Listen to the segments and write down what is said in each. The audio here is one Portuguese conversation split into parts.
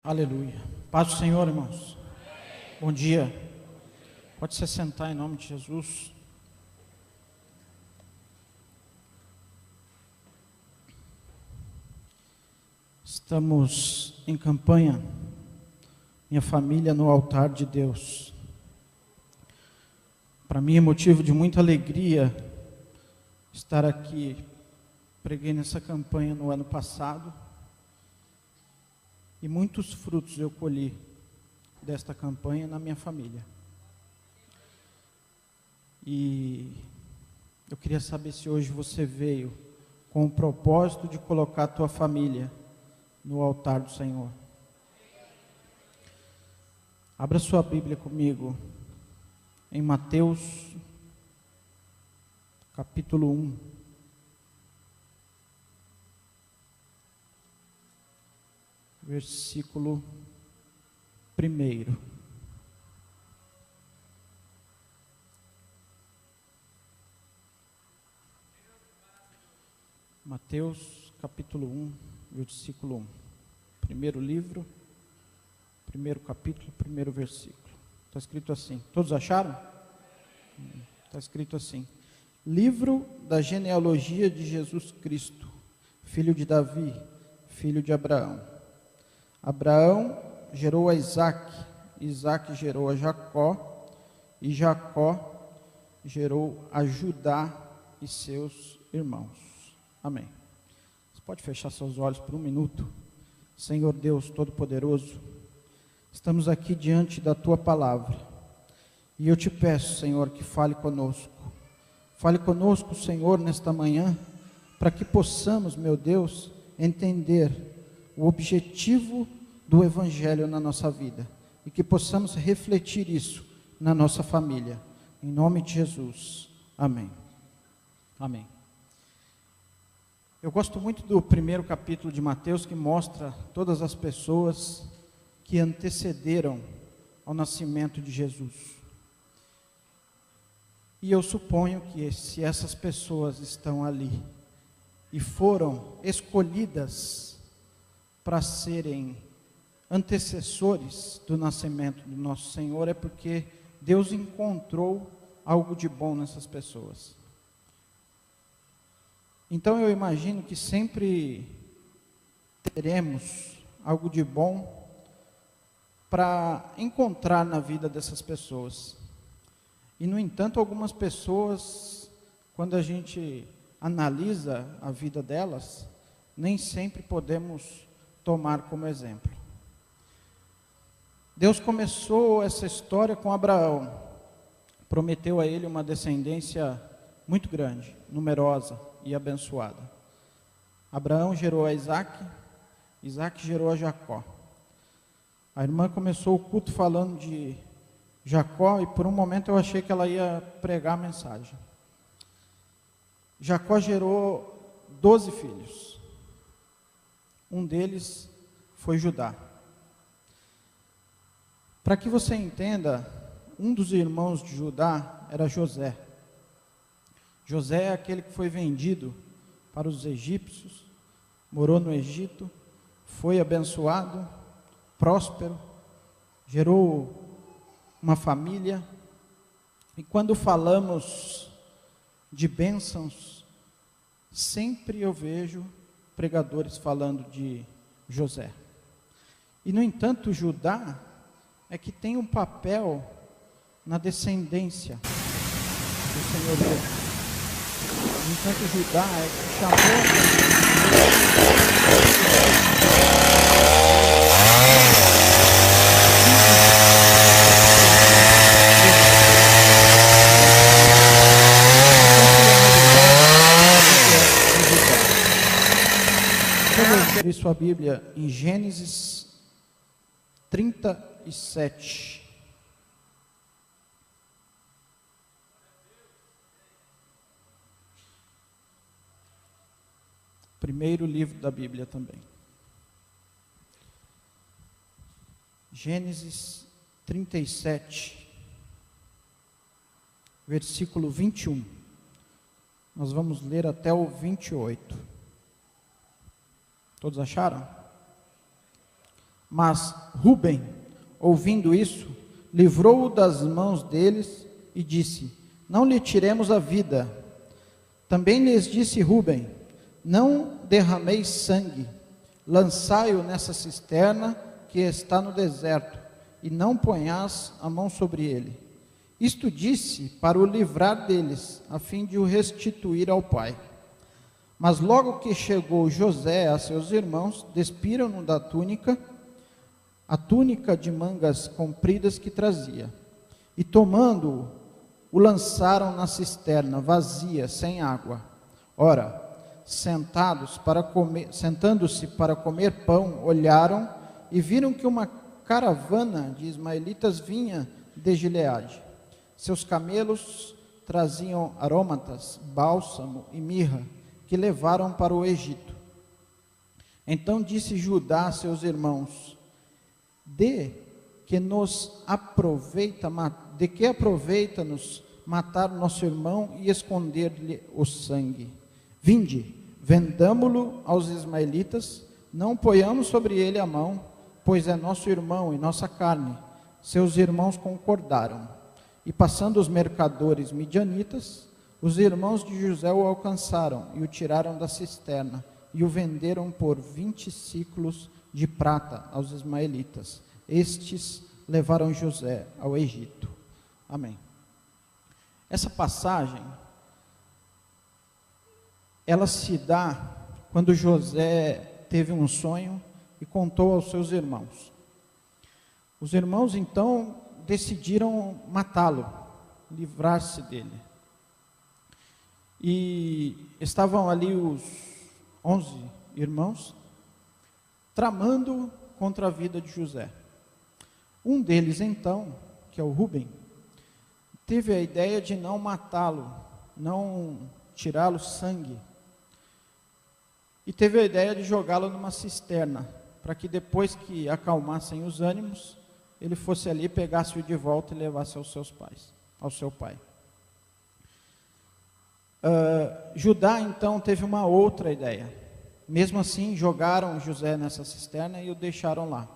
Aleluia. Paz do Senhor, irmãos. Bom dia. Pode se sentar em nome de Jesus. Estamos em campanha, minha família no altar de Deus. Para mim é motivo de muita alegria estar aqui. Preguei nessa campanha no ano passado. E muitos frutos eu colhi desta campanha na minha família. E eu queria saber se hoje você veio com o propósito de colocar a tua família no altar do Senhor. Abra sua Bíblia comigo em Mateus, capítulo 1. Versículo 1. Mateus, capítulo 1, versículo 1. Primeiro livro, primeiro capítulo, primeiro versículo. Está escrito assim. Todos acharam? Está escrito assim. Livro da genealogia de Jesus Cristo, filho de Davi, filho de Abraão. Abraão gerou a Isaque, Isaque gerou a Jacó, e Jacó gerou a Judá e seus irmãos. Amém. Você pode fechar seus olhos por um minuto? Senhor Deus Todo-Poderoso, estamos aqui diante da Tua Palavra, e eu te peço, Senhor, que fale conosco. Fale conosco, Senhor, nesta manhã, para que possamos, meu Deus, entender o objetivo do Evangelho na nossa vida, e que possamos refletir isso na nossa família, em nome de Jesus, amém. Amém. Eu gosto muito do primeiro capítulo de Mateus, que mostra todas as pessoas que antecederam ao nascimento de Jesus, e eu suponho que se essas pessoas estão ali, e foram escolhidas para serem antecessores do nascimento do nosso Senhor, é porque Deus encontrou algo de bom nessas pessoas. Então eu imagino que sempre teremos algo de bom para encontrar na vida dessas pessoas. E no entanto, algumas pessoas, quando a gente analisa a vida delas, nem sempre podemos tomar como exemplo. Deus começou essa história com Abraão, prometeu a ele uma descendência muito grande, numerosa e abençoada. Abraão gerou a Isaque, Isaque gerou a Jacó. A irmã começou o culto falando de Jacó, e por um momento eu achei que ela ia pregar a mensagem. Jacó gerou 12 filhos, um deles foi Judá. Para que você entenda, um dos irmãos de Judá era José. José é aquele que foi vendido para os egípcios, morou no Egito, foi abençoado, próspero, gerou uma família. E quando falamos de bênçãos, sempre eu vejo pregadores falando de José. E no entanto, Judá é que tem um papel na descendência do Senhor Jesus. No entanto, Judá é que chamou Vamos abrir sua Bíblia em Gênesis 37. Primeiro livro da Bíblia também. Gênesis 37, versículo 21. Nós vamos ler até o 28. Todos acharam? Mas Rúben, ouvindo isso, livrou-o das mãos deles e disse: não lhe tiremos a vida. Também lhes disse Rúben: não derrameis sangue, lançai-o nessa cisterna que está no deserto, e não ponhais a mão sobre ele. Isto disse para o livrar deles, a fim de o restituir ao pai. Mas logo que chegou José a seus irmãos, despiram-no da túnica, a túnica de mangas compridas que trazia, e tomando-o, o lançaram na cisterna vazia, sem água. Ora, sentando-se para comer pão, olharam e viram que uma caravana de ismaelitas vinha de Gileade. Seus camelos traziam aromatas, bálsamo e mirra, que levaram para o Egito. Então disse Judá a seus irmãos: de que aproveita-nos matar nosso irmão e esconder-lhe o sangue? Vinde, vendamo-lo aos ismaelitas, não ponhamos sobre ele a mão, pois é nosso irmão e nossa carne. Seus irmãos concordaram. E passando os mercadores midianitas, os irmãos de José o alcançaram e o tiraram da cisterna e o venderam por 20 siclos de prata aos ismaelitas. Estes levaram José ao Egito. Amém. Essa passagem, ela se dá quando José teve um sonho e contou aos seus irmãos. Os irmãos então decidiram matá-lo, livrar-se dele. E estavam ali os 11 irmãos tramando contra a vida de José. Um deles então, que é o Rúben, teve a ideia de não matá-lo, não tirá-lo sangue, e teve a ideia de jogá-lo numa cisterna, para que depois que acalmassem os ânimos, ele fosse ali, pegasse-o de volta e levasse aos seus pais, ao seu pai. Judá então teve uma outra ideia. Mesmo assim, jogaram José nessa cisterna e o deixaram lá.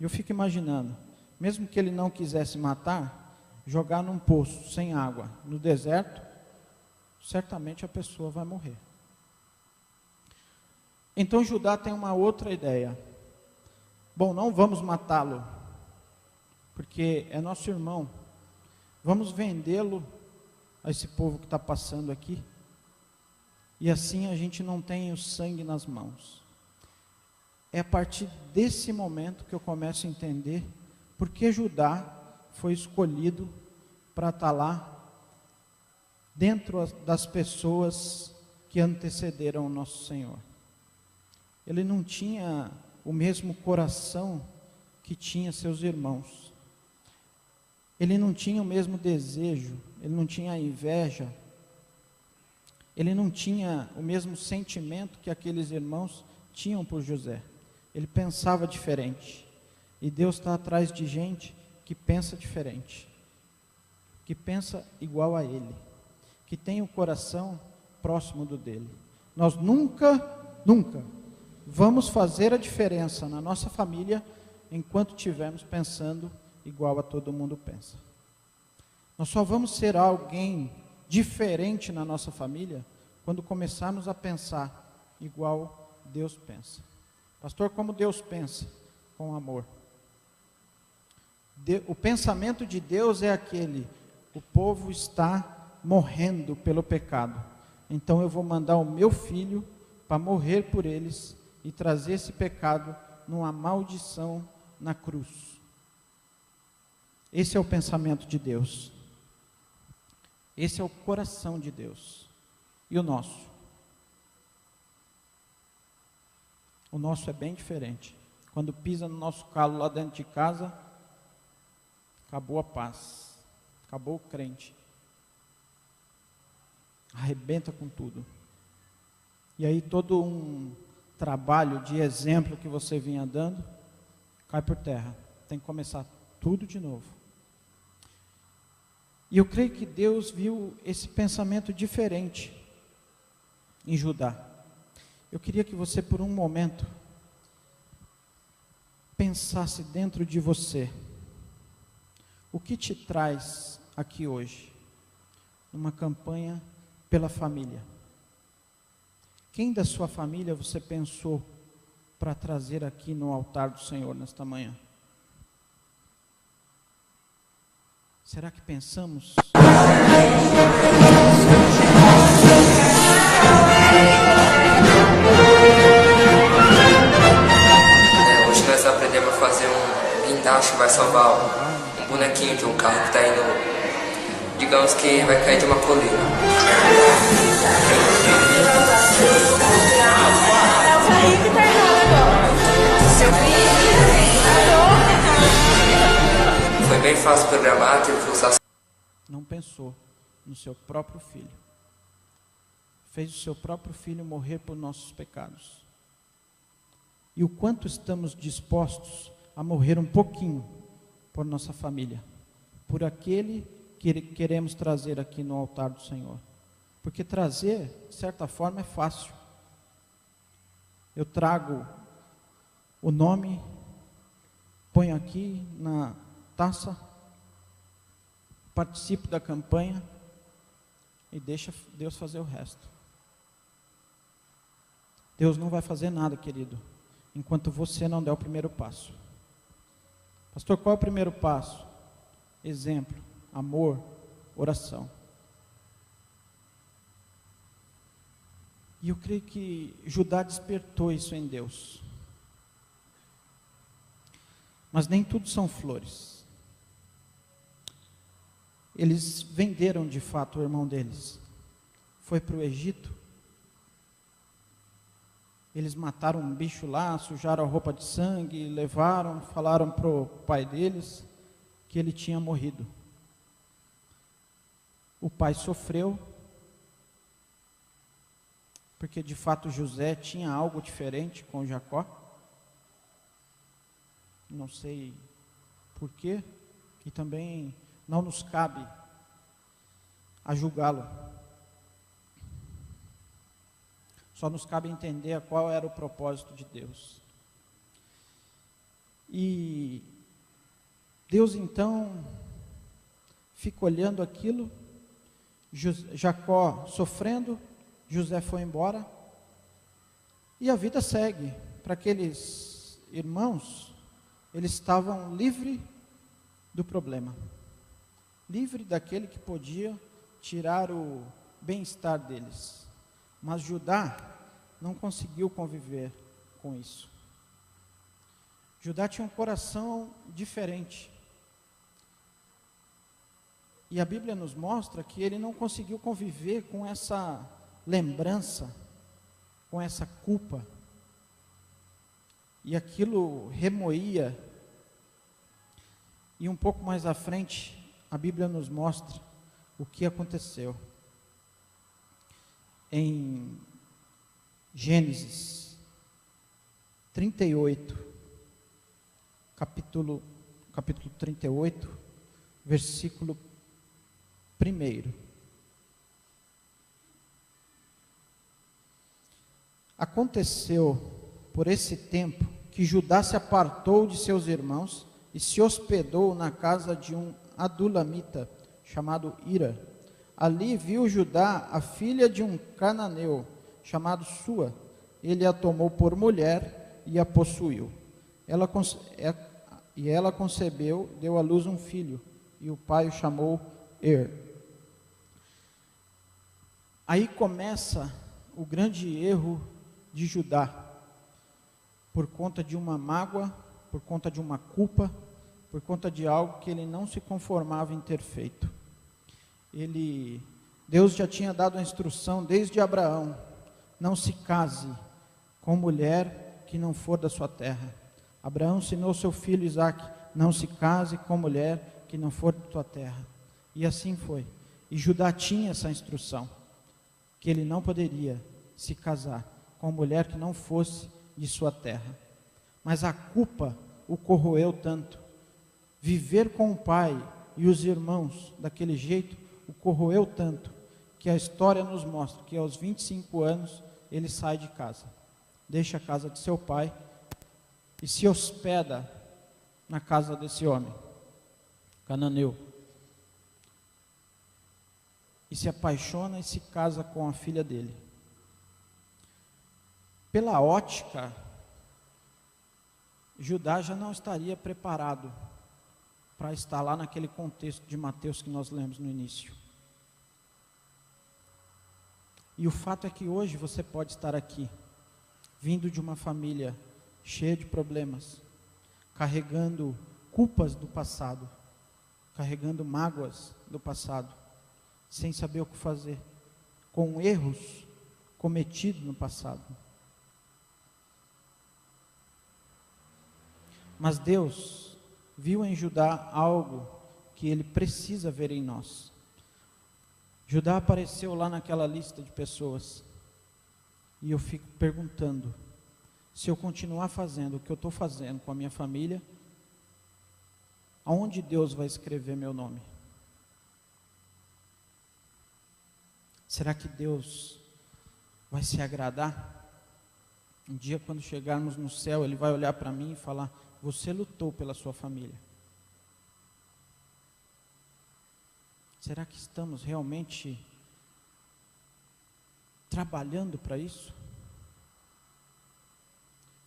Eu fico imaginando, mesmo que ele não quisesse matar, jogar num poço sem água, no deserto, certamente a pessoa vai morrer. Então Judá tem uma outra ideia. Bom, não vamos matá-lo, porque é nosso irmão. Vamos vendê-lo a esse povo que está passando aqui, e assim a gente não tem o sangue nas mãos. É a partir desse momento que eu começo a entender por que Judá foi escolhido para estar lá, dentro das pessoas que antecederam o nosso Senhor. Ele não tinha o mesmo coração que tinha seus irmãos. Ele não tinha o mesmo desejo, ele não tinha a inveja, ele não tinha o mesmo sentimento que aqueles irmãos tinham por José. Ele pensava diferente. E Deus está atrás de gente que pensa diferente, que pensa igual a Ele, que tem o coração próximo do dele. Nós nunca vamos fazer a diferença na nossa família enquanto estivermos pensando igual a todo mundo pensa. Nós só vamos ser alguém diferente na nossa família quando começarmos a pensar igual Deus pensa. Pastor, como Deus pensa? Com amor. O pensamento de Deus é aquele: o povo está morrendo pelo pecado, então eu vou mandar o meu filho para morrer por eles e trazer esse pecado numa maldição na cruz. Esse é o pensamento de Deus. Esse é o coração de Deus. E o nosso? O nosso é bem diferente. Quando pisa no nosso calo lá dentro de casa, acabou a paz, acabou o crente. Arrebenta com tudo. E aí todo um trabalho de exemplo que você vinha dando, cai por terra. Tem que começar tudo de novo. E eu creio que Deus viu esse pensamento diferente em Judá. Eu queria que você por um momento pensasse dentro de você, o que te traz aqui hoje, numa campanha pela família? Quem da sua família você pensou para trazer aqui no altar do Senhor nesta manhã? Será que pensamos? Hoje nós aprendemos a fazer um guindaste que vai salvar um bonequinho de um carro que está indo, digamos que vai cair de uma colina. Foi bem fácil programar, teve que usar. Não pensou no seu próprio filho. Fez o seu próprio filho morrer por nossos pecados. E o quanto estamos dispostos a morrer um pouquinho por nossa família, por aquele que queremos trazer aqui no altar do Senhor. Porque trazer, de certa forma, é fácil. Eu trago o nome, ponho aqui na taça, participo da campanha e deixa Deus fazer o resto. Deus não vai fazer nada, querido, enquanto você não der o primeiro passo. Pastor, qual é o primeiro passo? Exemplo, amor, oração. E eu creio que Judá despertou isso em Deus. Mas nem tudo são flores. Eles venderam de fato o irmão deles. Foi para o Egito. Eles mataram um bicho lá, sujaram a roupa de sangue, levaram, falaram para o pai deles que ele tinha morrido. O pai sofreu, porque de fato José tinha algo diferente com Jacó. Não sei porquê, e também não nos cabe a julgá-lo. Só nos cabe entender qual era o propósito de Deus. E Deus então fica olhando aquilo, Jacó sofrendo, José foi embora, e a vida segue. Para aqueles irmãos, eles estavam livres do problema, livre daquele que podia tirar o bem-estar deles. Mas Judá não conseguiu conviver com isso. Judá tinha um coração diferente. E a Bíblia nos mostra que ele não conseguiu conviver com essa lembrança, com essa culpa. E aquilo remoía. E um pouco mais à frente, a Bíblia nos mostra o que aconteceu. Em Gênesis 38, capítulo 38, versículo 1. Aconteceu por esse tempo que Judá se apartou de seus irmãos e se hospedou na casa de um adulamita chamado Ira. Ali viu Judá a filha de um cananeu chamado Sua. Ele a tomou por mulher e a possuiu. Ela concebeu, deu à luz um filho, e o pai o chamou Aí começa o grande erro de Judá, por conta de uma mágoa, por conta de uma culpa, por conta de algo que ele não se conformava em ter feito. Deus já tinha dado a instrução desde Abraão: não se case com mulher que não for da sua terra. Abraão ensinou seu filho Isaque: não se case com mulher que não for da tua terra. E assim foi. E Judá tinha essa instrução, que ele não poderia se casar com mulher que não fosse de sua terra. Mas a culpa o corroeu tanto. Viver com o pai e os irmãos daquele jeito o corroeu tanto, que a história nos mostra que aos 25 anos ele sai de casa, deixa a casa de seu pai e se hospeda na casa desse homem, cananeu, e se apaixona e se casa com a filha dele. Pela ótica, Judá já não estaria preparado para estar lá naquele contexto de Mateus que nós lemos no início. E o fato é que hoje você pode estar aqui, vindo de uma família cheia de problemas, carregando culpas do passado, carregando mágoas do passado, sem saber o que fazer, com erros cometidos no passado. Mas Deus viu em Judá algo que Ele precisa ver em nós. Judá apareceu lá naquela lista de pessoas, e eu fico perguntando, se eu continuar fazendo o que eu estou fazendo com a minha família, aonde Deus vai escrever meu nome? Será que Deus vai se agradar? Um dia, quando chegarmos no céu, Ele vai olhar para mim e falar: você lutou pela sua família. Será que estamos realmente trabalhando para isso?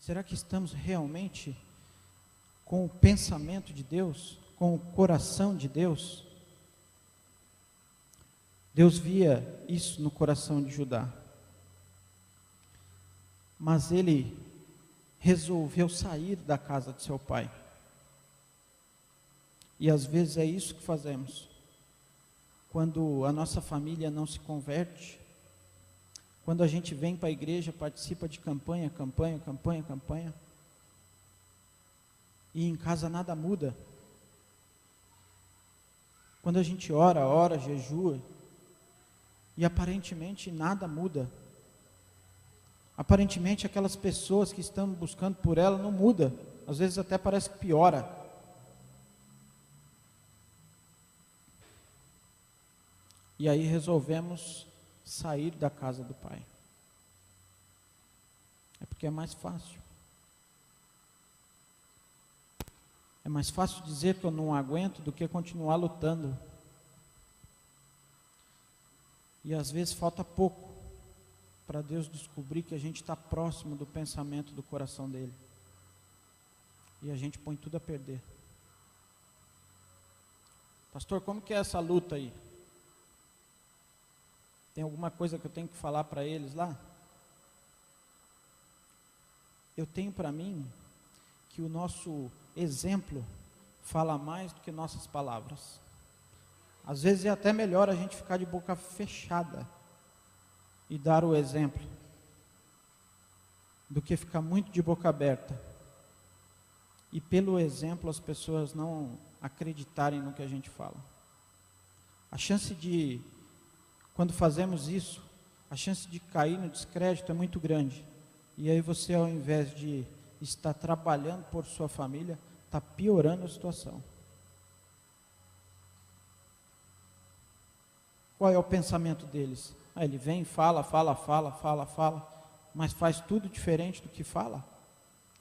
Será que estamos realmente com o pensamento de Deus, com o coração de Deus? Deus via isso no coração de Judá, mas ele resolveu sair da casa de seu pai. E às vezes é isso que fazemos, quando a nossa família não se converte, quando a gente vem para a igreja, participa de campanha, e em casa nada muda. Quando a gente ora, jejua, e aparentemente nada muda. Aparentemente aquelas pessoas que estão buscando por ela não muda. Às vezes até parece que piora. E aí resolvemos sair da casa do Pai. É porque é mais fácil. É mais fácil dizer que eu não aguento do que continuar lutando. E às vezes falta pouco para Deus descobrir que a gente está próximo do pensamento do coração dele. E a gente põe tudo a perder. Pastor, como que é essa luta aí? Tem alguma coisa que eu tenho que falar para eles lá? Eu tenho para mim que o nosso exemplo fala mais do que nossas palavras. Às vezes é até melhor a gente ficar de boca fechada e dar o exemplo, do que ficar muito de boca aberta e pelo exemplo as pessoas não acreditarem no que a gente fala. A chance de, quando fazemos isso, a chance de cair no descrédito é muito grande. E aí você, ao invés de estar trabalhando por sua família, está piorando a situação. Qual é o pensamento deles? Ele vem, fala, mas faz tudo diferente do que fala.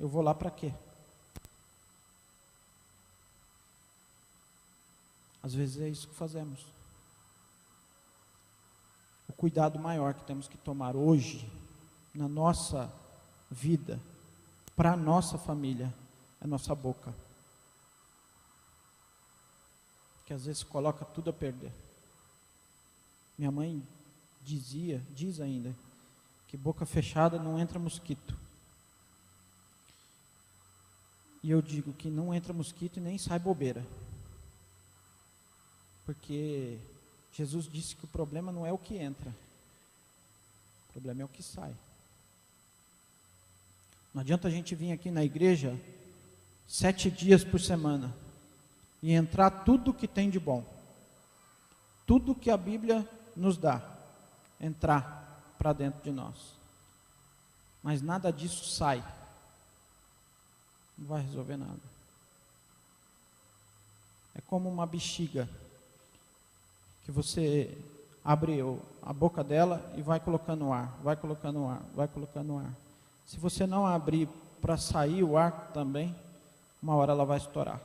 Eu vou lá para quê? Às vezes é isso que fazemos. O cuidado maior que temos que tomar hoje, na nossa vida, para a nossa família, é a nossa boca. Que às vezes coloca tudo a perder. Minha mãe diz ainda, que boca fechada não entra mosquito. E eu digo que não entra mosquito e nem sai bobeira. Porque Jesus disse que o problema não é o que entra, o problema é o que sai. Não adianta a gente vir aqui na igreja 7 dias por semana e entrar tudo que tem de bom, tudo que a Bíblia nos dá, entrar para dentro de nós, mas nada disso sai, não vai resolver nada. É como uma bexiga, que você abre a boca dela e vai colocando ar, vai colocando ar. Se você não abrir para sair o ar também, uma hora ela vai estourar.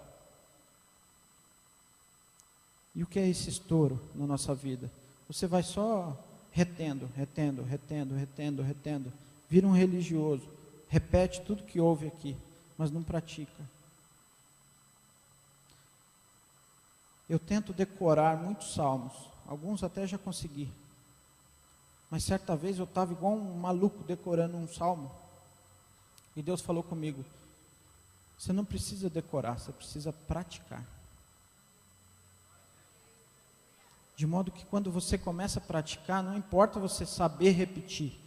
E o que é esse estouro na nossa vida? Você vai só retendo, vira um religioso, repete tudo que ouve aqui, mas não pratica. Eu tento decorar muitos salmos, alguns até já consegui, mas certa vez eu estava igual um maluco decorando um salmo, e Deus falou comigo: você não precisa decorar, você precisa praticar. De modo que quando você começa a praticar, não importa você saber repetir.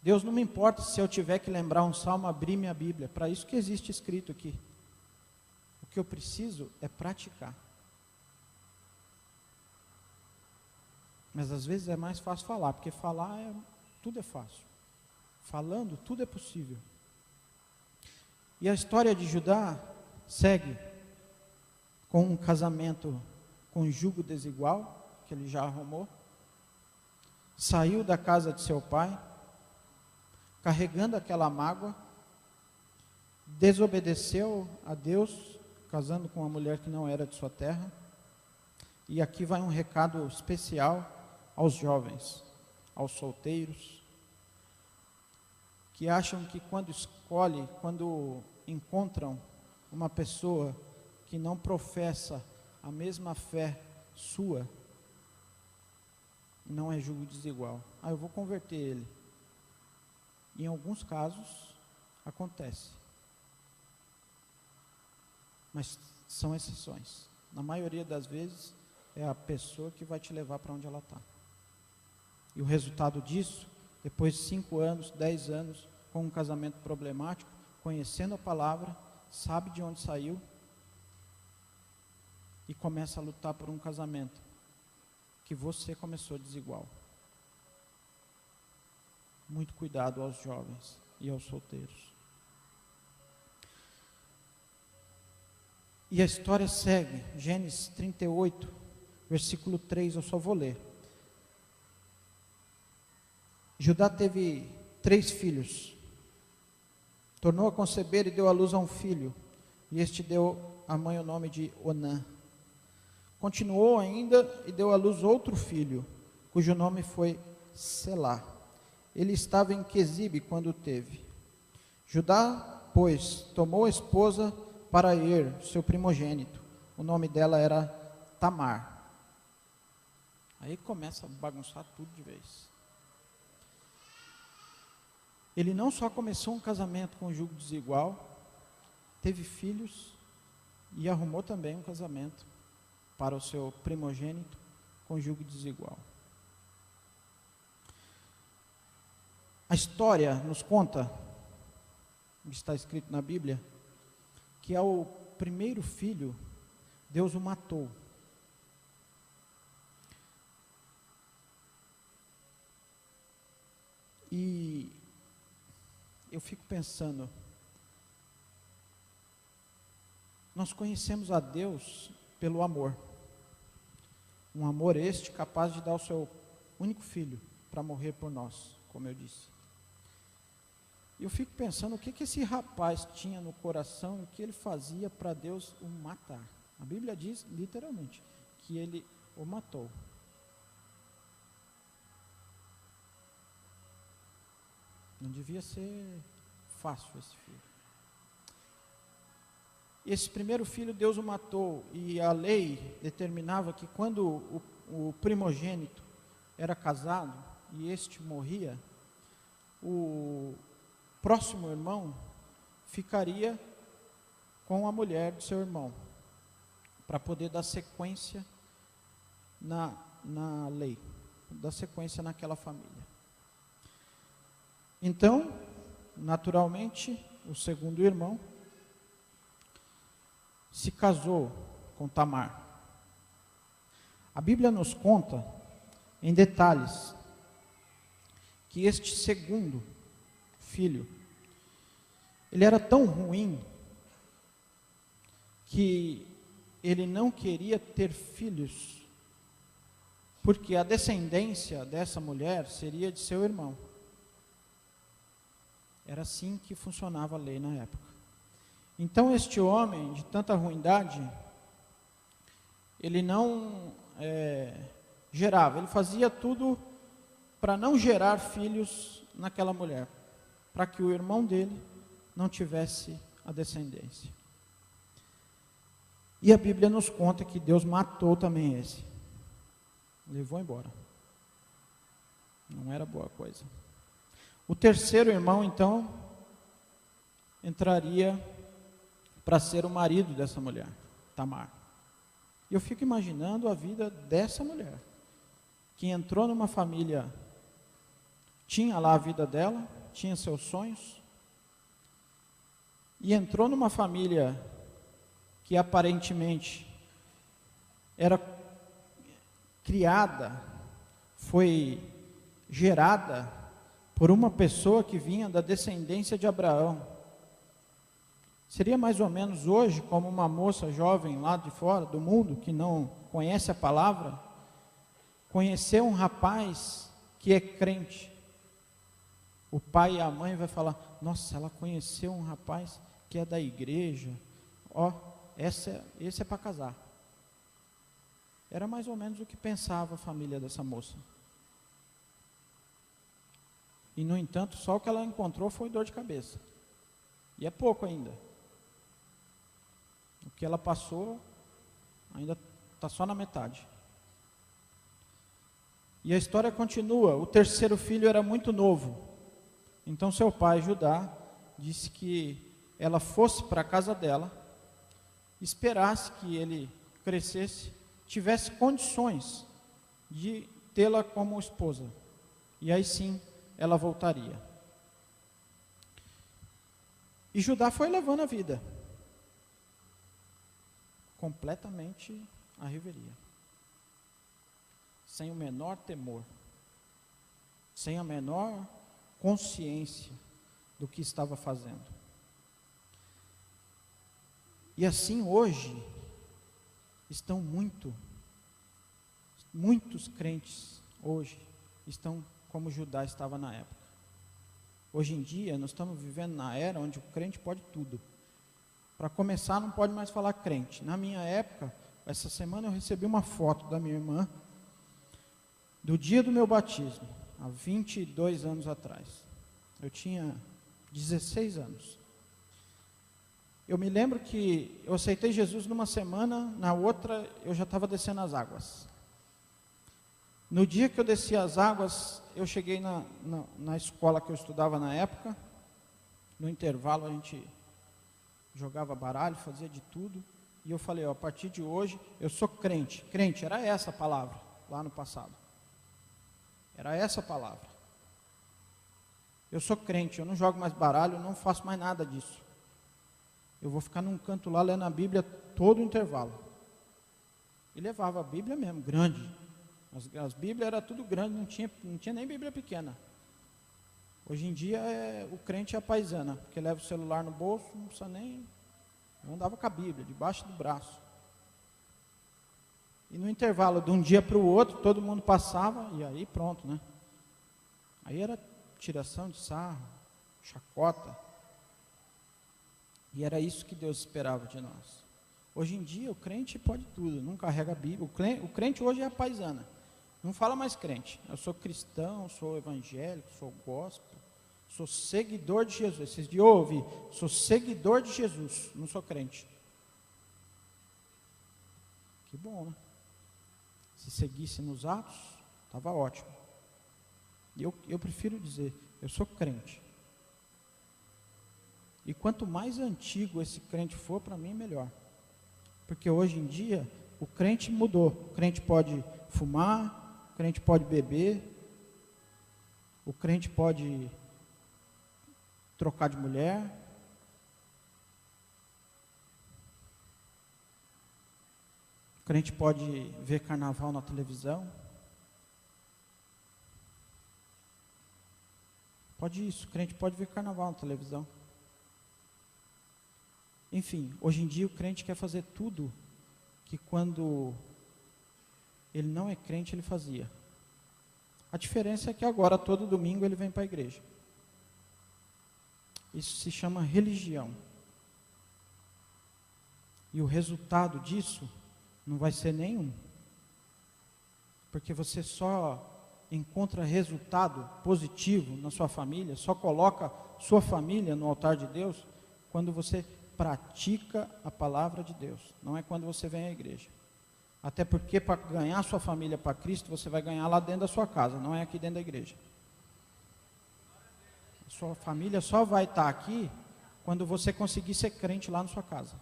Deus não me importa se eu tiver que lembrar um salmo, abrir minha Bíblia. Para isso que existe escrito aqui. O que eu preciso é praticar. Mas às vezes é mais fácil falar, porque falar tudo é fácil. Falando, tudo é possível. E a história de Judá segue com um casamento com jugo desigual, que ele já arrumou. Saiu da casa de seu pai, carregando aquela mágoa, desobedeceu a Deus, casando com uma mulher que não era de sua terra. E aqui vai um recado especial aos jovens, aos solteiros, que acham que quando encontram uma pessoa que não professa a mesma fé sua, não é jugo desigual. Eu vou converter ele. Em alguns casos, acontece. Mas são exceções. Na maioria das vezes, é a pessoa que vai te levar para onde ela está. E o resultado disso, depois de 5 anos, 10 anos, com um casamento problemático, conhecendo a palavra, sabe de onde saiu, e começa a lutar por um casamento que você começou desigual. Muito cuidado aos jovens e aos solteiros. E a história segue, Gênesis 38, versículo 3, eu só vou ler. Judá teve 3 filhos, tornou a conceber e deu à luz a um filho, e este deu à mãe o nome de Onã. Continuou ainda e deu à luz outro filho, cujo nome foi Selá. Ele estava em Quezibe quando o teve. Judá, pois, tomou a esposa para Er, seu primogênito. O nome dela era Tamar. Aí começa a bagunçar tudo de vez. Ele não só começou um casamento com jugo desigual, teve filhos e arrumou também um casamento para o seu primogênito com jugo desigual. A história nos conta, está escrito na Bíblia, que ao primeiro filho, Deus o matou. E eu fico pensando, nós conhecemos a Deus pelo amor. Um amor este capaz de dar o seu único filho para morrer por nós, como eu disse. E eu fico pensando o que esse rapaz tinha no coração e o que ele fazia para Deus o matar. A Bíblia diz, literalmente, que ele o matou. Não devia ser fácil esse filho. Esse primeiro filho Deus o matou, e a lei determinava que quando o primogênito era casado e este morria, o próximo irmão ficaria com a mulher do seu irmão, para poder dar sequência na lei, dar sequência naquela família. Então, naturalmente, o segundo irmão se casou com Tamar. A Bíblia nos conta, em detalhes, que este segundo filho, ele era tão ruim, que ele não queria ter filhos, porque a descendência dessa mulher seria de seu irmão. Era assim que funcionava a lei na época. Então este homem, de tanta ruindade, ele não gerava, ele fazia tudo para não gerar filhos naquela mulher, para que o irmão dele não tivesse a descendência. E a Bíblia nos conta que Deus matou também esse, levou embora. Não era boa coisa. O terceiro irmão, então, entraria para ser o marido dessa mulher, Tamar. E eu fico imaginando a vida dessa mulher, que entrou numa família, tinha lá a vida dela, tinha seus sonhos, e entrou numa família que aparentemente era criada, foi gerada por uma pessoa que vinha da descendência de Abraão. Seria mais ou menos hoje, como uma moça jovem lá de fora do mundo, que não conhece a palavra, conhecer um rapaz que é crente. O pai e a mãe vai falar, nossa, ela conheceu um rapaz que é da igreja, esse é para casar. Era mais ou menos o que pensava a família dessa moça. E no entanto, só o que ela encontrou foi dor de cabeça. E é pouco ainda. O que ela passou ainda está só na metade. E a história continua. O terceiro filho era muito novo. Então seu pai, Judá, disse que ela fosse para a casa dela, esperasse que ele crescesse, tivesse condições de tê-la como esposa. E aí sim, ela voltaria. E Judá foi levando a vida. Completamente à revelia. Sem o menor temor. Sem a menor consciência do que estava fazendo. E assim hoje, estão muitos crentes hoje, estão como Judá estava na época. Hoje em dia, nós estamos vivendo na era onde o crente pode tudo. Para começar, não pode mais falar crente. Na minha época, essa semana eu recebi uma foto da minha irmã, do dia do meu batismo, há 22 anos atrás. Eu tinha 16 anos. Eu me lembro que eu aceitei Jesus numa semana, na outra eu já estava descendo as águas. No dia que eu desci as águas, eu cheguei na escola que eu estudava na época. No intervalo a gente jogava baralho, fazia de tudo. E eu falei, a partir de hoje eu sou crente. Crente, era essa a palavra lá no passado. Era essa a palavra. Eu sou crente, eu não jogo mais baralho, eu não faço mais nada disso. Eu vou ficar num canto lá lendo a Bíblia todo o intervalo. E levava a Bíblia mesmo, grande. As Bíblias eram tudo grande, não tinha nem Bíblia pequena. Hoje em dia o crente é a paisana, porque leva o celular no bolso, não precisa nem... Eu andava com a Bíblia, debaixo do braço. E no intervalo, de um dia para o outro, todo mundo passava, e aí pronto, né? Aí era tiração de sarro, chacota. E era isso que Deus esperava de nós. Hoje em dia, o crente pode tudo, não carrega a Bíblia. O crente hoje é a paisana. Não fala mais crente. Eu sou cristão, sou evangélico, sou gospel, sou seguidor de Jesus. Esses dias eu ouvi, sou seguidor de Jesus, não sou crente. Que bom, né? Se seguisse nos atos, estava ótimo. E eu prefiro dizer, eu sou crente. E quanto mais antigo esse crente for, para mim, melhor. Porque hoje em dia, o crente mudou. O crente pode fumar, o crente pode beber, o crente pode trocar de mulher. O crente pode ver carnaval na televisão. Pode isso, o crente pode ver carnaval na televisão. Enfim, hoje em dia o crente quer fazer tudo que quando ele não é crente ele fazia. A diferença é que agora todo domingo ele vem para a igreja. Isso se chama religião. E o resultado disso não vai ser nenhum. Porque você só encontra resultado positivo na sua família, só coloca sua família no altar de Deus, quando você pratica a palavra de Deus. Não é quando você vem à igreja. Até porque para ganhar sua família para Cristo, você vai ganhar lá dentro da sua casa, não é aqui dentro da igreja. Sua família só vai estar aqui quando você conseguir ser crente lá na sua casa.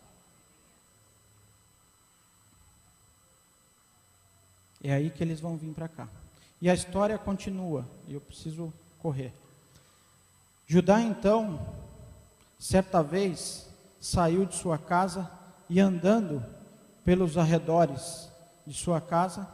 É aí que eles vão vir para cá. E a história continua, e eu preciso correr. Judá então, certa vez, saiu de sua casa e andando pelos arredores de sua casa,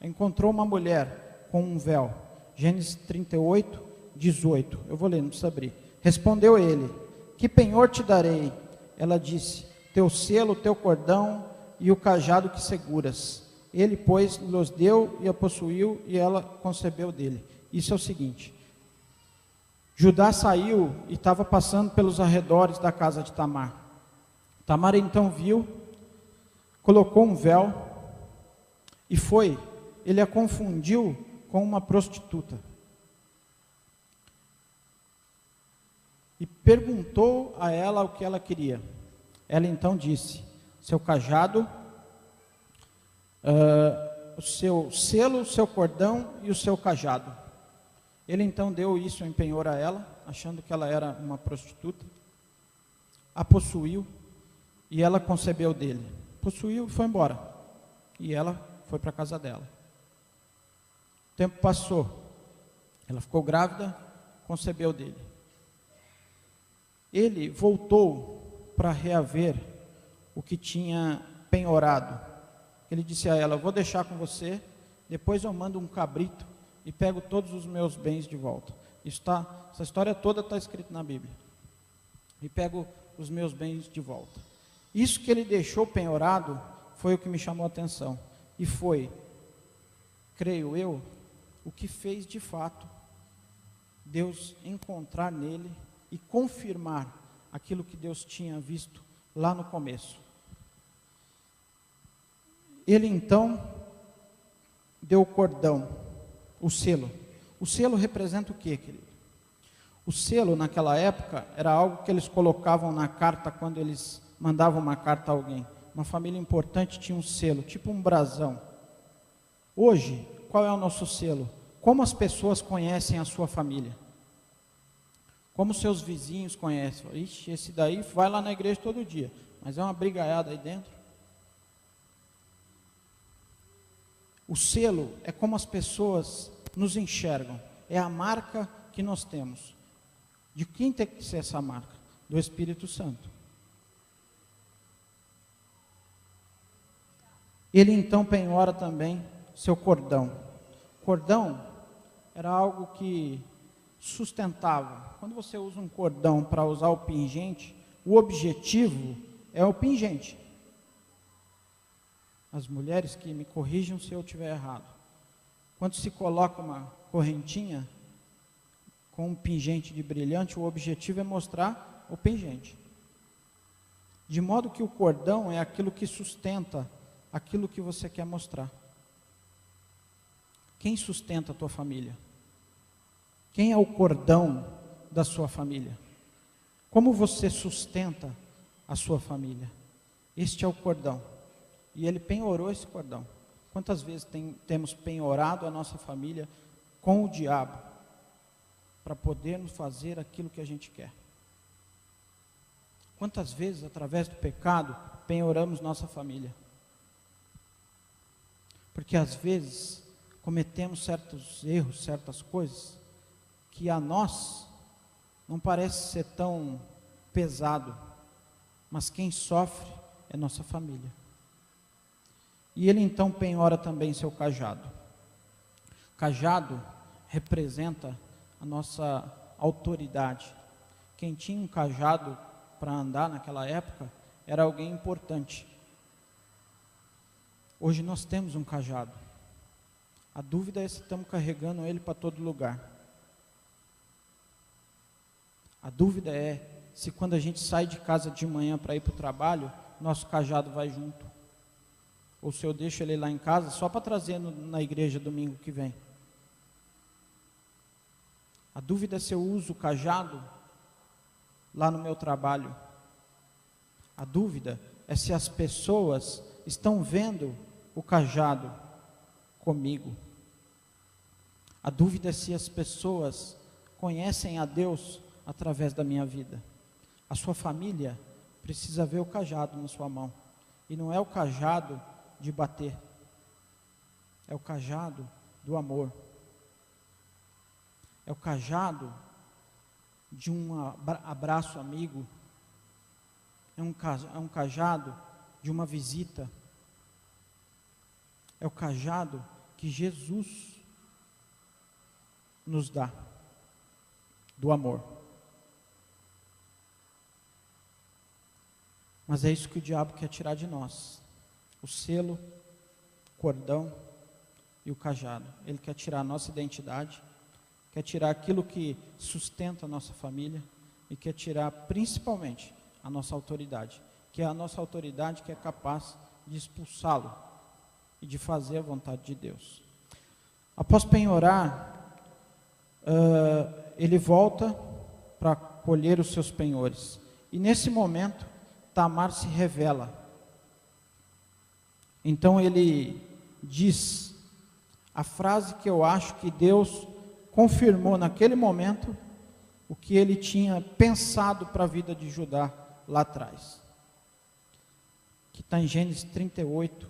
encontrou uma mulher com um véu. Gênesis 38, 18. Eu vou ler, não precisa abrir. Respondeu ele: que penhor te darei? Ela disse: teu selo, teu cordão e o cajado que seguras. Ele, pois, lhes deu e a possuiu, e ela concebeu dele. Isso é o seguinte: Judá saiu e estava passando pelos arredores da casa de Tamar. Tamar então viu, colocou um véu e foi. Ele a confundiu com uma prostituta. E perguntou a ela o que ela queria. Ela então disse: seu cajado, o seu selo, o seu cordão e o seu cajado. Ele então deu isso em penhor a ela, achando que ela era uma prostituta. A possuiu e ela concebeu dele. Possuiu e foi embora. E ela foi para a casa dela. O tempo passou. Ela ficou grávida, concebeu dele. Ele voltou para reaver o que tinha penhorado. Ele disse a ela: vou deixar com você, depois eu mando um cabrito e pego todos os meus bens de volta. Essa história toda está escrita na Bíblia. E pego os meus bens de volta. Isso que ele deixou penhorado foi o que me chamou a atenção. E foi, creio eu, o que fez de fato Deus encontrar nele e confirmar aquilo que Deus tinha visto lá no começo. Ele então deu o cordão, o selo. O selo representa o quê, querido? O selo naquela época era algo que eles colocavam na carta quando eles mandavam uma carta a alguém. Uma família importante tinha um selo, tipo um brasão. Hoje, qual é o nosso selo? Como as pessoas conhecem a sua família? Como seus vizinhos conhecem? Ixi, esse daí vai lá na igreja todo dia, mas é uma brigaiada aí dentro. O selo é como as pessoas nos enxergam, é a marca que nós temos. De quem tem que ser essa marca? Do Espírito Santo. Ele então penhora também seu cordão. Cordão era algo que sustentava. Quando você usa um cordão para usar o pingente, o objetivo é o pingente. As mulheres que me corrijam se eu estiver errado. Quando se coloca uma correntinha com um pingente de brilhante, o objetivo é mostrar o pingente. De modo que o cordão é aquilo que sustenta aquilo que você quer mostrar. Quem sustenta a tua família? Quem é o cordão da sua família? Como você sustenta a sua família? Este é o cordão. E ele penhorou esse cordão. Quantas vezes temos penhorado a nossa família com o diabo para podermos fazer aquilo que a gente quer? Quantas vezes, através do pecado, penhoramos nossa família? Porque às vezes cometemos certos erros, certas coisas, que a nós não parece ser tão pesado, mas quem sofre é nossa família. E ele então penhora também seu cajado. Cajado representa a nossa autoridade. Quem tinha um cajado para andar naquela época era alguém importante. Hoje nós temos um cajado. A dúvida é se estamos carregando ele para todo lugar. A dúvida é se quando a gente sai de casa de manhã para ir para o trabalho, nosso cajado vai junto. Ou se eu deixo ele lá em casa só para trazer na igreja domingo que vem. A dúvida é se eu uso o cajado lá no meu trabalho. A dúvida é se as pessoas estão vendo o cajado comigo. A dúvida é se as pessoas conhecem a Deus através da minha vida. A sua família precisa ver o cajado na sua mão. E não é o cajado de bater. É o cajado do amor. É o cajado de um abraço amigo. É um cajado de uma visita. É o cajado que Jesus nos dá, do amor. Mas é isso que o diabo quer tirar de nós. O selo, o cordão e o cajado. Ele quer tirar a nossa identidade, quer tirar aquilo que sustenta a nossa família e quer tirar principalmente a nossa autoridade, que é a nossa autoridade que é capaz de expulsá-lo e de fazer a vontade de Deus. Após penhorar, ele volta para colher os seus penhores. E nesse momento, Tamar se revela. Então ele diz a frase que eu acho que Deus confirmou naquele momento o que ele tinha pensado para a vida de Judá lá atrás. Que está em Gênesis 38,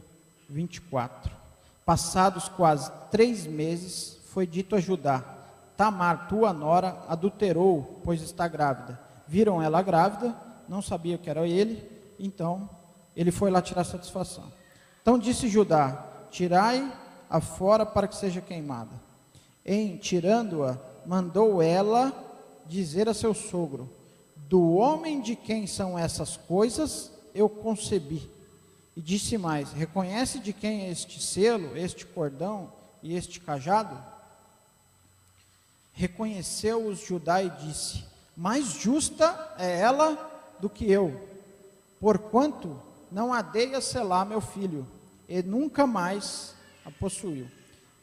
24. Passados quase 3 meses, foi dito a Judá: Tamar, tua nora, adulterou, pois está grávida. Viram ela grávida, não sabia que era ele, então ele foi lá tirar satisfação. Então disse Judá: tirai-a fora para que seja queimada. Em tirando-a, mandou ela dizer a seu sogro: do homem de quem são essas coisas, eu concebi. E disse mais: reconhece de quem é este selo, este cordão e este cajado? Reconheceu-os Judá e disse: mais justa é ela do que eu, porquanto não a dei a selar meu filho, e nunca mais a possuiu.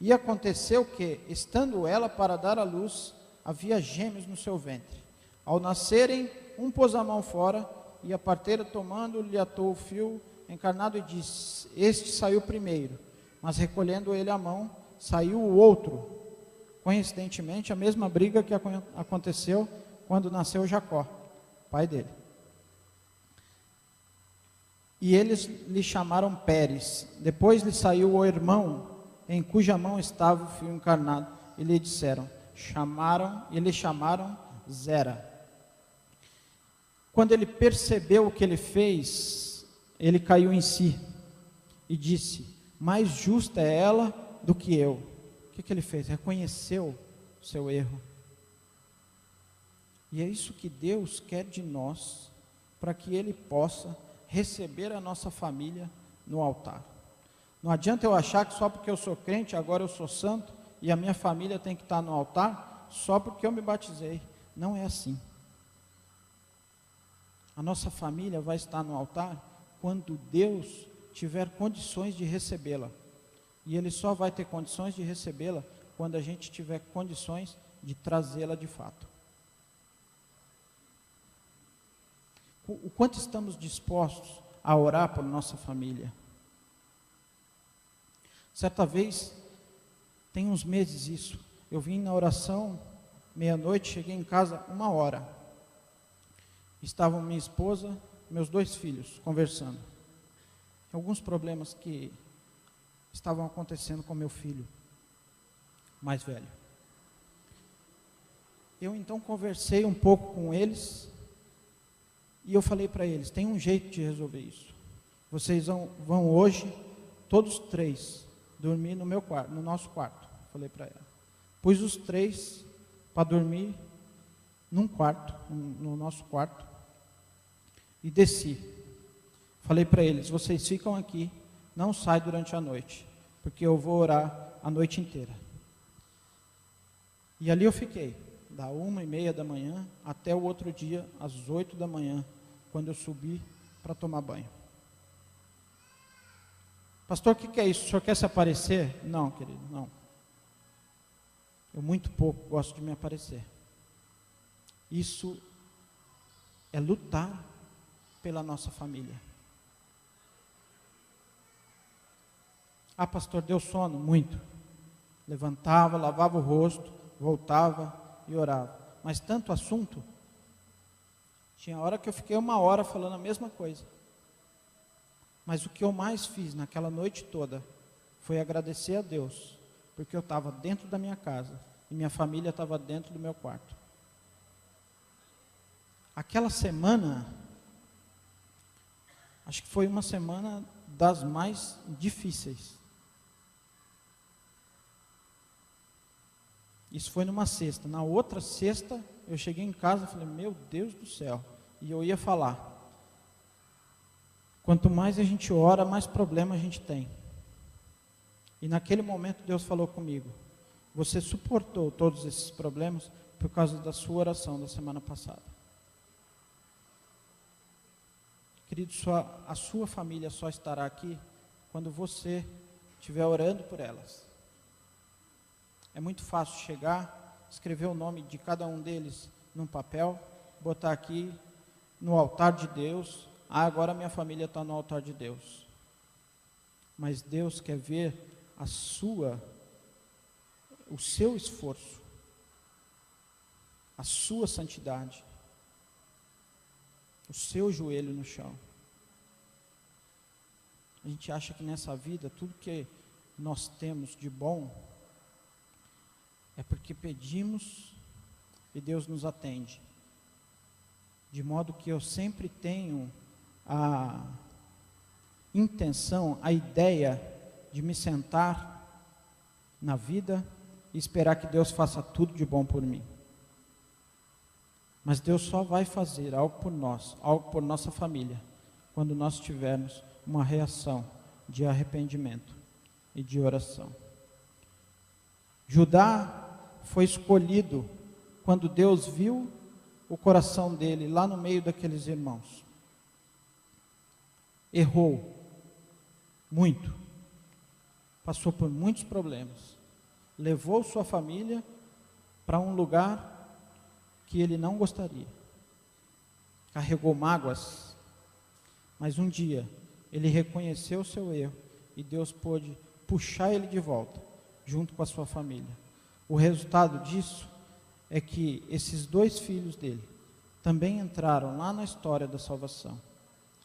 E aconteceu que, estando ela para dar à luz, havia gêmeos no seu ventre. Ao nascerem, um pôs a mão fora, e a parteira, tomando-lhe, atou o fio encarnado e disse: este saiu primeiro. Mas recolhendo ele a mão, saiu o outro. Coincidentemente, a mesma briga que aconteceu quando nasceu Jacó, pai dele. E eles lhe chamaram Pérez. Depois lhe saiu o irmão, em cuja mão estava o fio encarnado, e lhe disseram, lhe chamaram Zera. Quando ele percebeu o que ele fez, ele caiu em si e disse: mais justa é ela do que eu. O que ele fez? Reconheceu o seu erro. E é isso que Deus quer de nós, para que Ele possa receber a nossa família no altar. Não adianta eu achar que só porque eu sou crente, agora eu sou santo, e a minha família tem que estar no altar, só porque eu me batizei. Não é assim. A nossa família vai estar no altar quando Deus tiver condições de recebê-la. E Ele só vai ter condições de recebê-la quando a gente tiver condições de trazê-la de fato. O quanto estamos dispostos a orar por nossa família? Certa vez, tem uns meses isso, eu vim na oração, meia-noite, cheguei em casa 1h. Estavam minha esposa, meus 2 filhos, conversando. Alguns problemas que estavam acontecendo com meu filho mais velho. Eu então conversei um pouco com eles, e eu falei para eles: tem um jeito de resolver isso. Vocês vão hoje, todos 3, dormir no meu quarto, no nosso quarto. Falei para ela. Pus os 3 para dormir num quarto, no nosso quarto, e desci. Falei para eles: vocês ficam aqui, não saem durante a noite, porque eu vou orar a noite inteira. E ali eu fiquei, da 1h30 até o outro dia, às 8 da manhã, quando eu subi para tomar banho. Pastor, o que é isso? O senhor quer se aparecer? Não, querido, não. Eu muito pouco gosto de me aparecer. Isso é lutar pela nossa família. Ah, pastor, deu sono? Muito. Levantava, lavava o rosto, voltava e orava. Mas tanto assunto, tinha hora que eu fiquei 1 hora falando a mesma coisa. Mas o que eu mais fiz naquela noite toda foi agradecer a Deus, porque eu estava dentro da minha casa e minha família estava dentro do meu quarto. Aquela semana, acho que foi uma semana das mais difíceis. Isso foi numa sexta. Na outra sexta, eu cheguei em casa e falei, meu Deus do céu. E eu ia falar. Quanto mais a gente ora, mais problema a gente tem. E naquele momento Deus falou comigo. Você suportou todos esses problemas por causa da sua oração da semana passada. Querido, a sua família só estará aqui quando você estiver orando por elas. É muito fácil chegar, escrever o nome de cada um deles num papel, botar aqui no altar de Deus. Ah, agora minha família está no altar de Deus. Mas Deus quer ver o seu esforço, a sua santidade, o seu joelho no chão. A gente acha que nessa vida, tudo que nós temos de bom, é porque pedimos e Deus nos atende. De modo que eu sempre tenho a intenção, a ideia de me sentar na vida e esperar que Deus faça tudo de bom por mim. Mas Deus só vai fazer algo por nós, algo por nossa família, quando nós tivermos uma reação de arrependimento e de oração. Judá foi escolhido quando Deus viu o coração dele lá no meio daqueles irmãos. Errou muito, passou por muitos problemas, levou sua família para um lugar que ele não gostaria, carregou mágoas, mas um dia ele reconheceu o seu erro e Deus pôde puxar ele de volta, junto com a sua família. O resultado disso é que esses 2 filhos dele também entraram lá na história da salvação.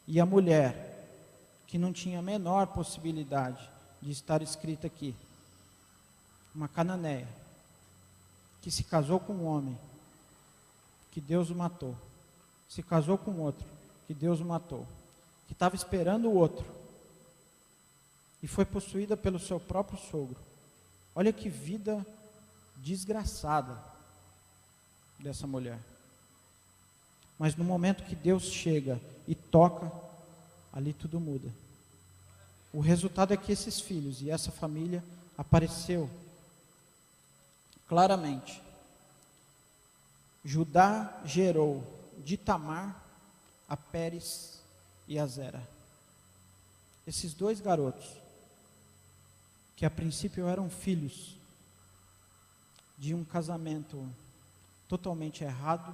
E a mulher, que não tinha a menor possibilidade de estar escrita aqui, uma cananeia, que se casou com um homem, que Deus o matou, se casou com outro, que Deus o matou, que estava esperando o outro, e foi possuída pelo seu próprio sogro. Olha que vida desgraçada dessa mulher. Mas no momento que Deus chega e toca, ali tudo muda. O resultado é que esses filhos e essa família apareceu claramente. Judá gerou de Tamar a Pérez e a Zera. Esses 2 garotos, que a princípio eram filhos de um casamento totalmente errado,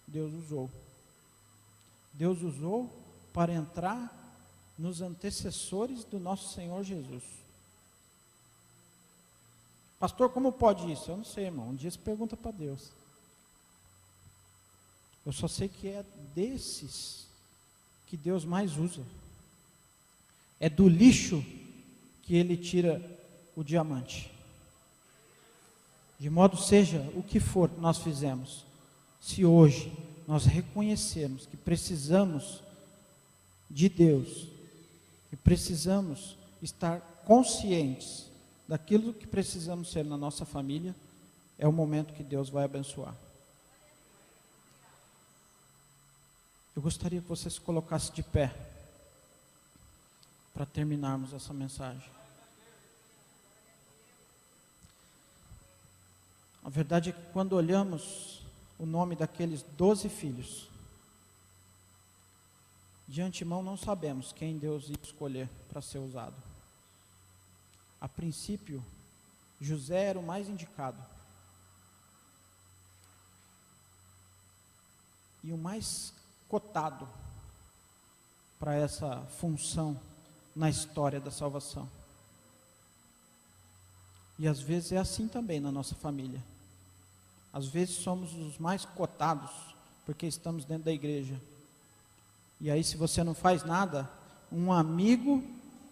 Deus usou. Deus usou para entrar nos antecessores do nosso Senhor Jesus. Pastor, como pode isso? Eu não sei, irmão. Um dia você pergunta para Deus. Eu só sei que é desses que Deus mais usa. É do lixo que Ele tira o diamante. De modo seja o que for nós fizemos, se hoje nós reconhecermos que precisamos de Deus, que precisamos estar conscientes daquilo que precisamos ser na nossa família, é o momento que Deus vai abençoar. Eu gostaria que você se colocasse de pé para terminarmos essa mensagem. A verdade é que quando olhamos o nome daqueles 12 filhos, De antemão não sabemos quem Deus ia escolher para ser usado. A princípio, José era o mais indicado. E o mais cotado para essa função na história da salvação. E às vezes é assim também na nossa família. Às vezes somos os mais cotados porque estamos dentro da igreja. E aí, se você não faz nada, um amigo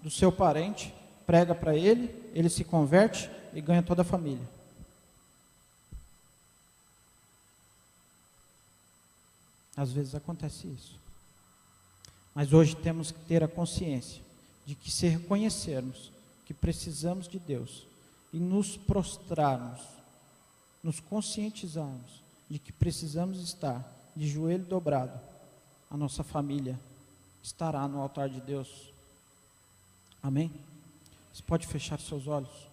do seu parente prega para ele, ele se converte e ganha toda a família. Às vezes acontece isso. Mas hoje temos que ter a consciência de que, se reconhecermos que precisamos de Deus e nos prostrarmos, nos conscientizarmos de que precisamos estar de joelho dobrado, a nossa família estará no altar de Deus. Amém? Você pode fechar seus olhos?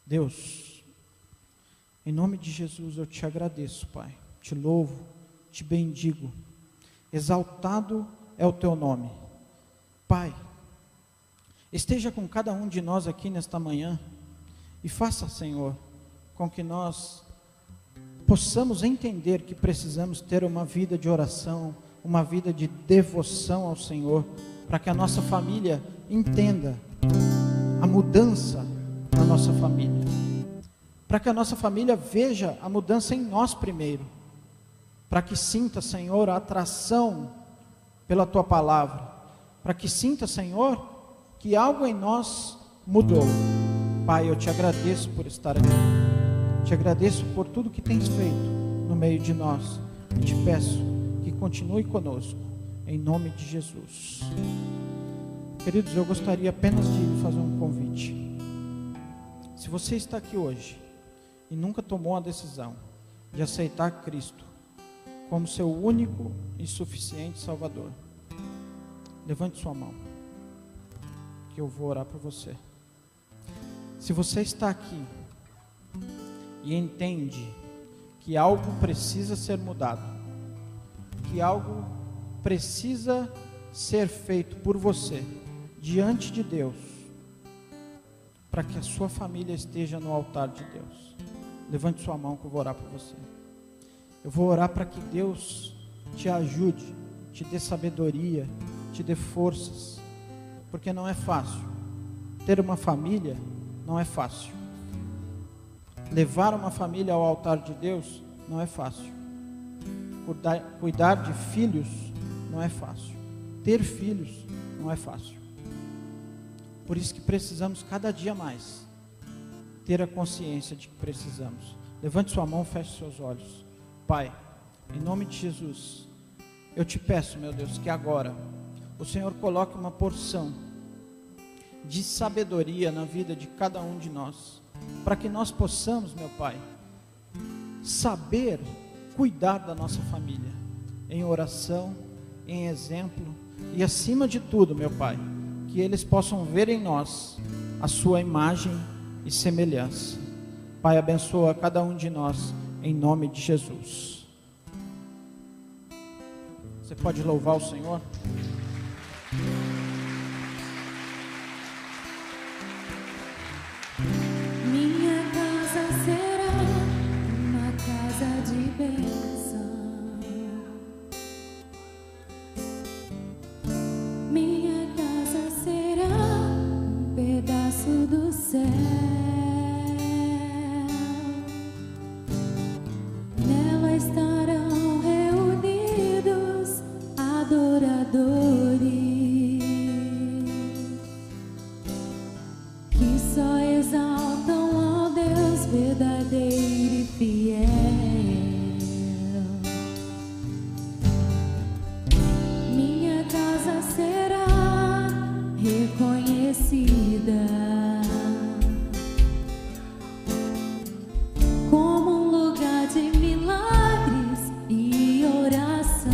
Deus, em nome de Jesus eu te agradeço, Pai, te louvo, te bendigo, exaltado é o teu nome. Pai, esteja com cada um de nós aqui nesta manhã e faça, Senhor, com que nós possamos entender que precisamos ter uma vida de oração, uma vida de devoção ao Senhor, para que a nossa família entenda a mudança na nossa família, para que a nossa família veja a mudança em nós primeiro, para que sinta, Senhor, a atração pela Tua Palavra, para que sinta, Senhor, que algo em nós mudou. Pai, eu te agradeço por estar aqui, te agradeço por tudo que tens feito no meio de nós, e te peço que continue conosco, em nome de Jesus. Queridos, eu gostaria apenas de fazer um convite. Se você está aqui hoje e nunca tomou a decisão de aceitar Cristo como seu único e suficiente Salvador, levante sua mão, que eu vou orar por você. Se você está aqui e entende que algo precisa ser mudado, que algo precisa ser feito por você diante de Deus, para que a sua família esteja no altar de Deus, levante sua mão que eu vou orar por você. Eu vou orar para que Deus te ajude, te dê sabedoria, te dê forças, porque não é fácil. Ter uma família não é fácil. Levar uma família ao altar de Deus não é fácil. Cuidar de filhos não é fácil. Ter filhos não é fácil. Por isso que precisamos cada dia mais ter a consciência de que precisamos. Levante sua mão, feche seus olhos. Pai, em nome de Jesus, eu te peço, meu Deus, que agora o Senhor coloque uma porção de sabedoria na vida de cada um de nós, para que nós possamos, meu Pai, saber cuidar da nossa família, em oração, em exemplo, e acima de tudo, meu Pai, que eles possam ver em nós a sua imagem e semelhança. Pai, abençoa cada um de nós, em nome de Jesus. Você pode louvar o Senhor? Minha casa será uma casa de bênção. Minha casa será um pedaço do céu. Nela estarão reunidos adoradores que só exaltam ao Deus verdadeiro e fiel. Minha casa será reconhecida como um lugar de milagres e oração.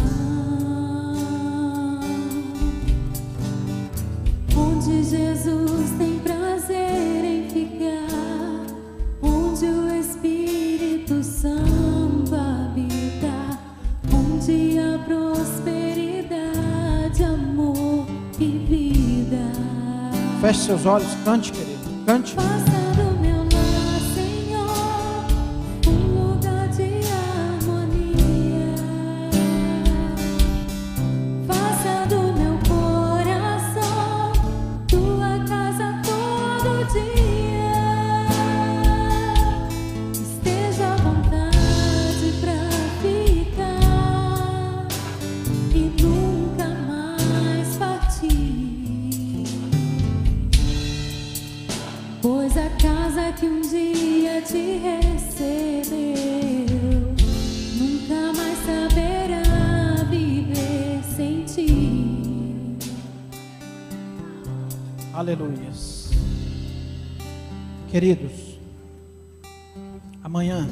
Feche seus olhos, cante, querido, cante. Faça do meu lar, Senhor, um lugar de harmonia. Faça do meu coração tua casa todo dia. Esteja à vontade pra ficar e nunca mais partir. Pois a casa que um dia te recebeu nunca mais saberá viver sem ti. Aleluias. Queridos, amanhã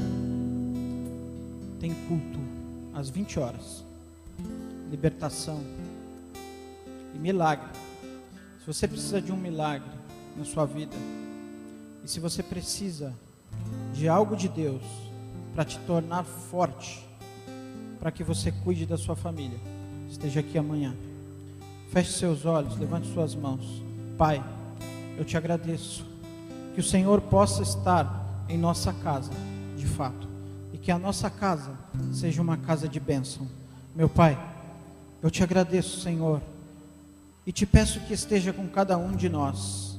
tem culto às 20 horas. Libertação e milagre. Se você precisa de um milagre na sua vida, e se você precisa de algo de Deus para te tornar forte, para que você cuide da sua família, esteja aqui amanhã. Feche seus olhos, levante suas mãos. Pai, eu te agradeço que o Senhor possa estar em nossa casa, de fato, e que a nossa casa seja uma casa de bênção. Meu Pai, eu te agradeço, Senhor, e te peço que esteja com cada um de nós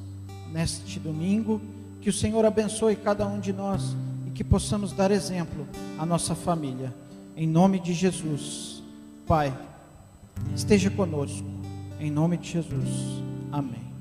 neste domingo, que o Senhor abençoe cada um de nós e que possamos dar exemplo à nossa família. Em nome de Jesus, Pai, esteja conosco. Em nome de Jesus. Amém.